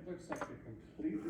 looks like a complete.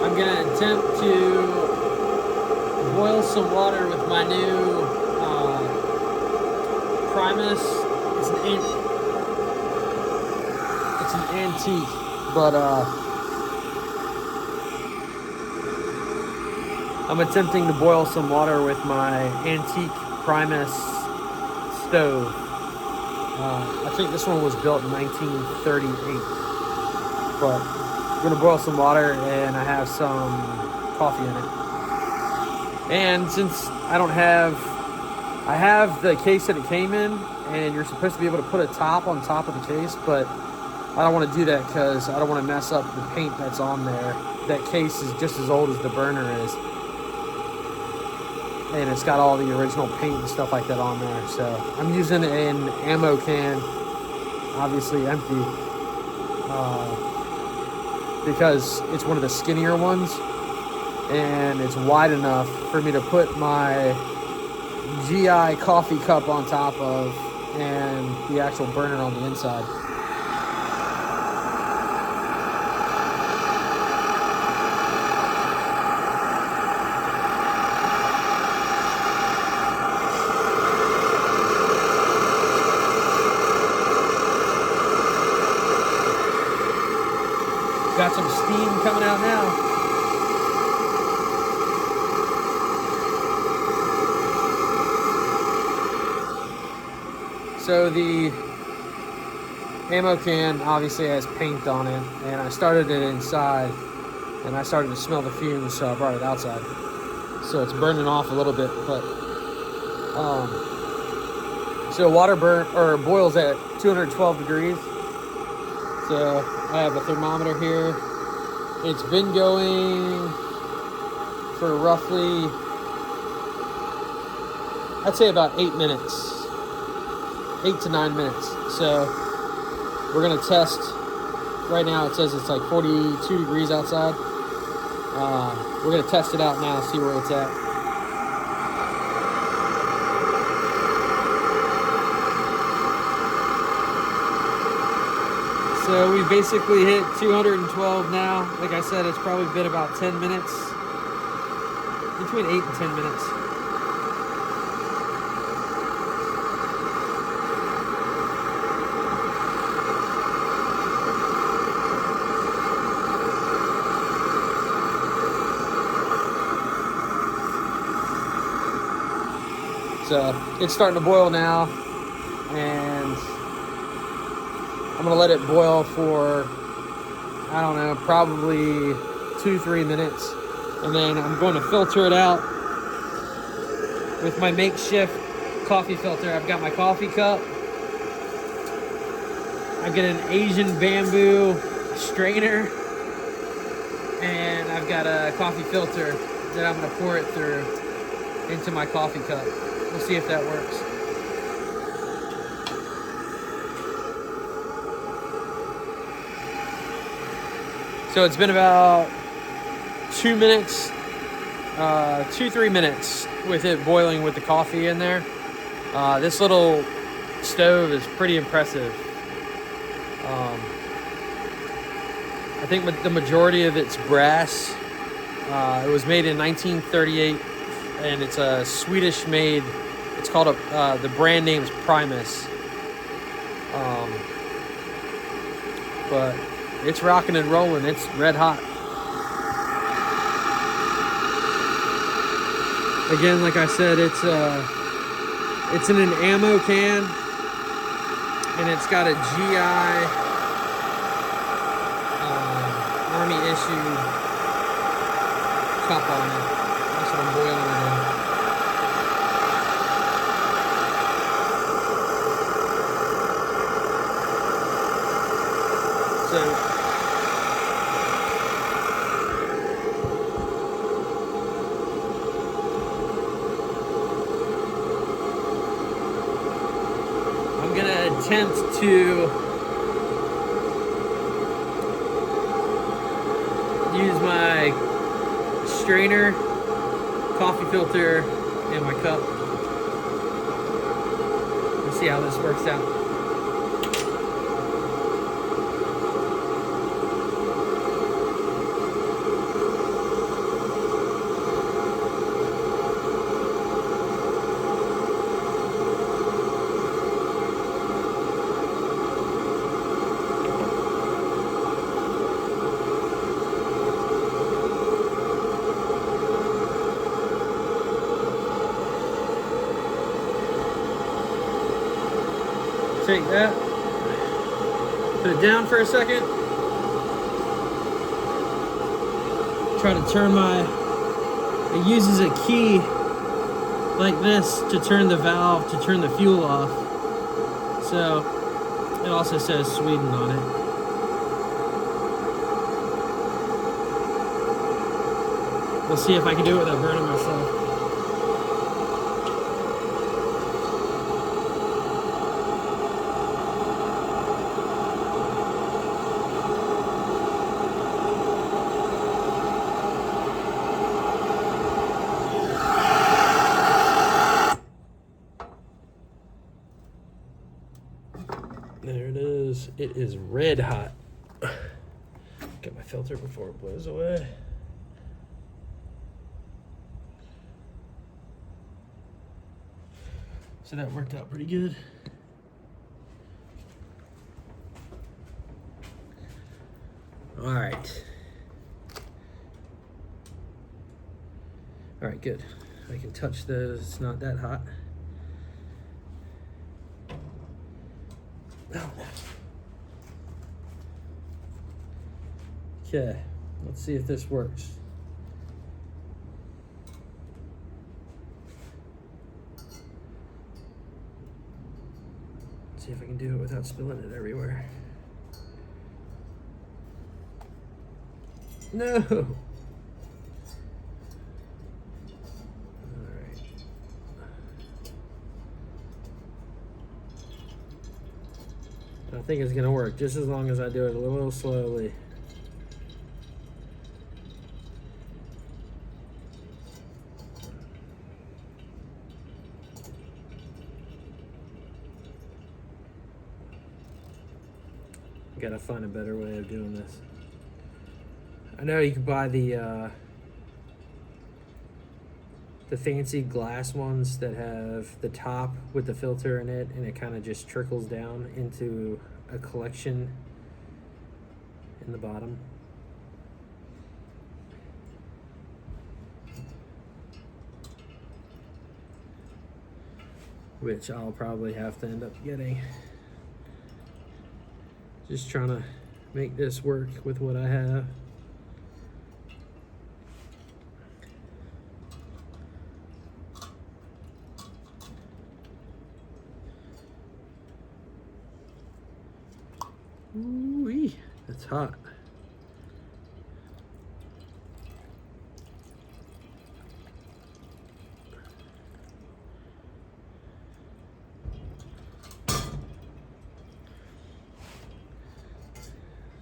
I'm gonna attempt to boil some water with my new Primus. It's an antique, but I'm attempting to boil some water with my antique Primus stove. I think this one was built in 1938, but I'm gonna boil some water and I have some coffee in it. And since I have the case that it came in, and you're supposed to be able to put a top on top of the case, but I don't want to do that because I don't want to mess up the paint that's on there. That case is just as old as the burner is, and it's got all the original paint and stuff like that on there. So I'm using an ammo can, obviously empty, because it's one of the skinnier ones, and it's wide enough for me to put my GI coffee cup on top of and the actual burner on the inside. Got some steam coming out now. So the ammo can obviously has paint on it, and I started it inside, and I started to smell the fumes, so I brought it outside. So it's burning off a little bit, but so water boils at 212 degrees. So I have a thermometer here. It's been going for roughly, I'd say about 8 minutes. 8 to 9 minutes. So we're gonna test. Right now it says it's like 42 degrees outside. We're gonna test it out now, see where it's at. So we basically hit 212 now. Like I said, it's probably been about 10 minutes. Between 8 and 10 minutes. So it's starting to boil now, and I'm gonna let it boil for, I don't know, probably 2-3 minutes, and then I'm going to filter it out with my makeshift coffee filter. I've got my coffee cup. I've got an Asian bamboo strainer, and I've got a coffee filter that I'm gonna pour it through into my coffee cup. We'll see if that works. So it's been about 2 minutes, 2-3 minutes with it boiling with the coffee in there. This little stove is pretty impressive. I think the majority of it's brass. It was made in 1938, and it's a Swedish-made. It's called the brand name is Primus. But it's rocking and rolling. It's red hot. Again, like I said, it's in an ammo can, and it's got a GI Army issued cup on it. That's what I'm boiling it in. So I'm gonna attempt to use my strainer, coffee filter, and my cup. Let's see how this works out. Take that, put it down for a second, try to turn it uses a key like this to turn the valve, to turn the fuel off. So it also says Sweden on it. We'll see if I can do it without burning myself. There it is. It is red hot. Get my filter before it blows away. So that worked out pretty good. All right. All right, good. I can touch those. It's not that hot. Okay, let's see if this works. See if I can do it without spilling it everywhere. No! Alright. I think it's gonna work just as long as I do it a little slowly. Gotta find a better way of doing this. I know you can buy the fancy glass ones that have the top with the filter in it, and it kind of just trickles down into a collection in the bottom. Which I'll probably have to end up getting. Just trying to make this work with what I have. Ooh-wee, that's hot.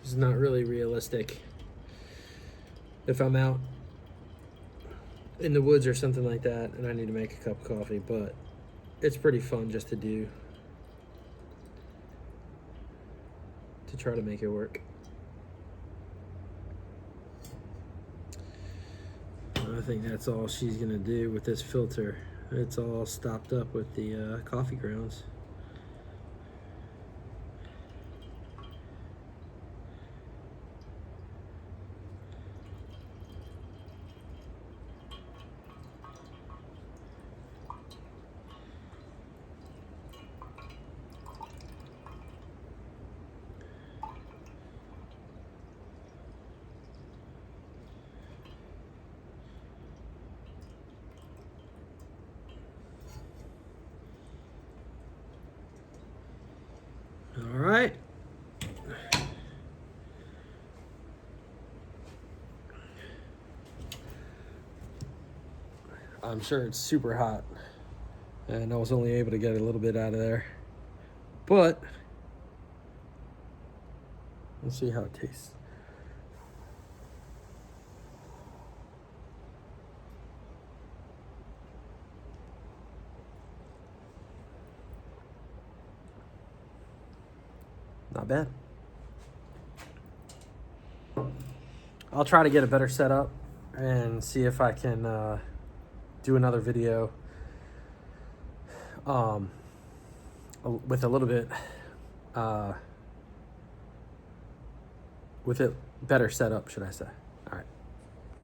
It's not really realistic if I'm out in the woods or something like that and I need to make a cup of coffee, but it's pretty fun just to do, to try to make it work. I think that's all she's gonna do with this filter. It's all stopped up with the coffee grounds. All right. I'm sure it's super hot, and I was only able to get a little bit out of there, but let's see how it tastes. Not bad. I'll try to get a better setup and see if I can do another video with a little bit with it better setup, should I say.